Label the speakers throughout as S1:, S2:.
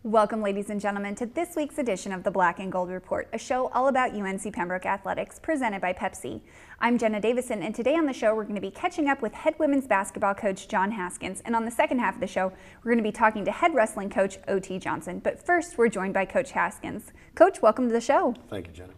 S1: Welcome, ladies and gentlemen, to this week's edition of the Black and Gold Report, a show all about UNC Pembroke athletics presented by Pepsi. I'm Jenna Davison, and today on the show we're going to be catching up with head women's basketball coach John Haskins, and on the second half of the show we're going to be talking to head wrestling coach O.T. Johnson. But first, we're joined by Coach Haskins. Coach, welcome to the show.
S2: Thank you, Jenna.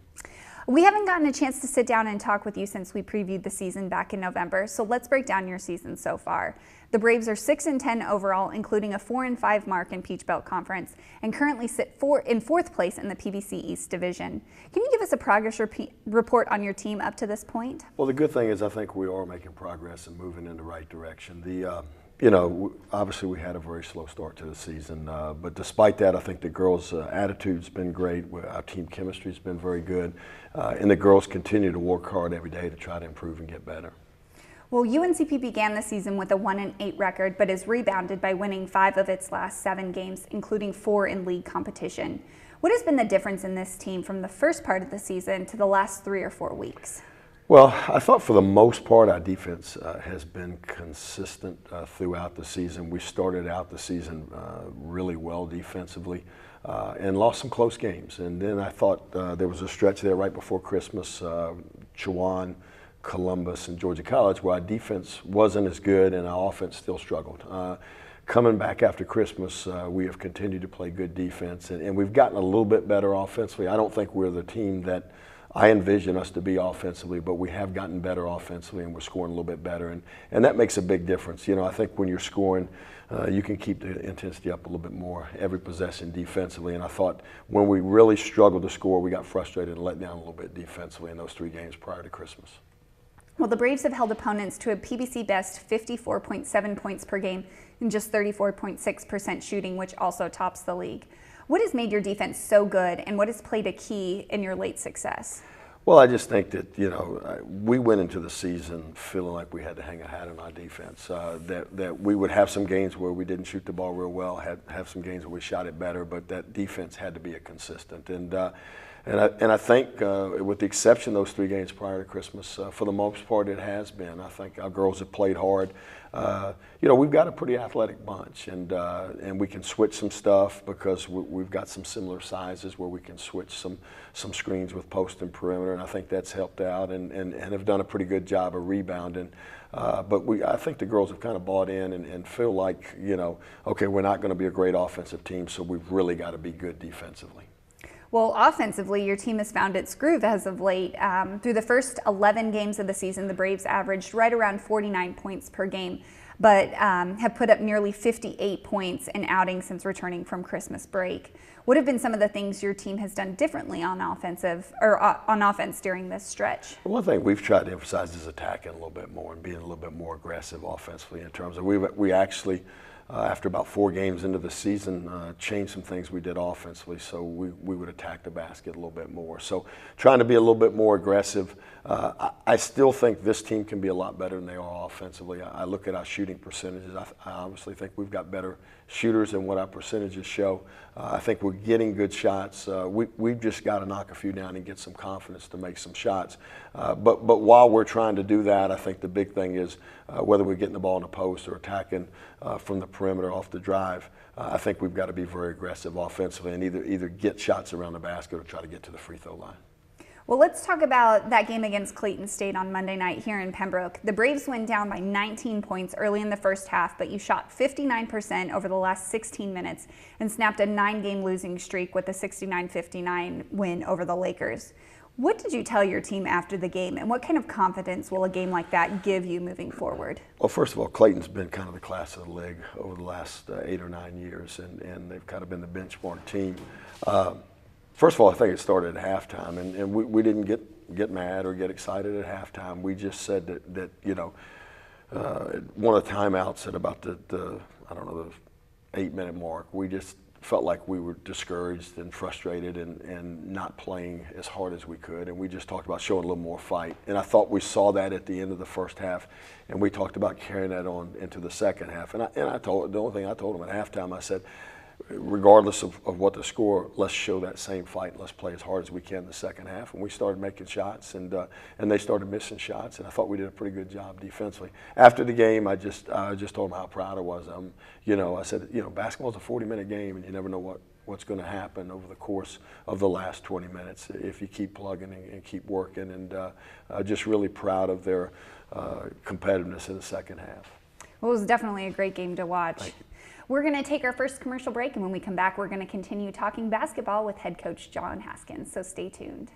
S1: We haven't gotten a chance to sit down and talk with you since we previewed the season back in November, so let's break down your season so far. The Braves are 6-10 overall, including a 4-5 mark in Peach Belt Conference, and currently sit in fourth place in the PBC East Division. Can you give us a progress report on your team up to this point?
S2: Well, the good thing is I think we are making progress and moving in the right direction. Obviously we had a very slow start to the season, but despite that, I think the girls' attitude's been great. Our team chemistry's been very good, and the girls continue to work hard every day to try to improve and get better.
S1: Well, UNCP began the season with a 1-8 record, but has rebounded by winning 5 of its last 7 games, including 4 in league competition. What has been the difference in this team from the first part of the season to the last 3 or 4 weeks?
S2: Well, I thought for the most part our defense has been consistent throughout the season. We started out the season really well defensively and lost some close games. And then I thought there was a stretch there right before Christmas, Chowan, Columbus, and Georgia College, where our defense wasn't as good and our offense still struggled. Coming back after Christmas, we have continued to play good defense, and we've gotten a little bit better offensively. I don't think we're the team that I envision us to be offensively, but we have gotten better offensively and we're scoring a little bit better, and that makes a big difference. You know, I think when you're scoring, you can keep the intensity up a little bit more every possession defensively, and I thought when we really struggled to score, we got frustrated and let down a little bit defensively in those 3 games prior to Christmas.
S1: Well, the Braves have held opponents to a PBC best 54.7 points per game and just 34.6% shooting, which also tops the league. What has made your defense so good, and what has played a key in your late success?
S2: Well, I just think that, we went into the season feeling like we had to hang a hat on our defense, that we would have some games where we didn't shoot the ball real well, have some games where we shot it better, but that defense had to be a consistent. And I think, with the exception of those 3 games prior to Christmas, for the most part it has been. I think our girls have played hard. We've got a pretty athletic bunch, and we can switch some stuff because we've got some similar sizes where we can switch some screens with post and perimeter, and I think that's helped out and have done a pretty good job of rebounding. But I think the girls have kind of bought in and feel like, okay, we're not going to be a great offensive team, so we've really got to be good defensively.
S1: Well, offensively, your team has found its groove as of late. Through the first 11 games of the season, the Braves averaged right around 49 points per game, but have put up nearly 58 points in outings since returning from Christmas break. What have been some of the things your team has done differently on offense during this stretch?
S2: One thing we've tried to emphasize is attacking a little bit more and being a little bit more aggressive offensively in terms of we actually after about 4 games into the season, changed some things we did offensively, so we would attack the basket a little bit more. So trying to be a little bit more aggressive. I still think this team can be a lot better than they are offensively. I look at our shooting percentages. I obviously think we've got better shooters than what our percentages show. I think we're getting good shots. We've just got to knock a few down and get some confidence to make some shots. But while we're trying to do that, I think the big thing is whether we're getting the ball in the post or attacking from the perimeter off the drive, I think we've got to be very aggressive offensively and either get shots around the basket or try to get to the free throw line.
S1: Well, let's talk about that game against Clayton State on Monday night here in Pembroke. The Braves went down by 19 points early in the first half, but you shot 59% over the last 16 minutes and snapped a 9-game losing streak with a 69-59 win over the Lakers. What did you tell your team after the game, and what kind of confidence will a game like that give you moving forward?
S2: Well, first of all, Clayton's been kind of the class of the league over the last 8 or 9 years, and they've kind of been the benchmark team. First of all, I think it started at halftime, and we didn't get mad or get excited at halftime. We just said that one of the timeouts at about the 8-minute mark, we just felt like we were discouraged and frustrated and not playing as hard as we could, and we just talked about showing a little more fight. And I thought we saw that at the end of the first half, and we talked about carrying that on into the second half. And the only thing I told them at halftime, I said, regardless of what the score, let's show that same fight and let's play as hard as we can in the second half. And we started making shots, and they started missing shots, and I thought we did a pretty good job defensively. After the game, I just told them how proud I was. I said, basketball's a 40-minute game, and you never know what's going to happen over the course of the last 20 minutes if you keep plugging and keep working. And just really proud of their competitiveness in the second half.
S1: Well, it was definitely a great game to watch.
S2: Thank you.
S1: We're going to take our first commercial break, and when we come back, we're going to continue talking basketball with head coach John Haskins. So stay tuned.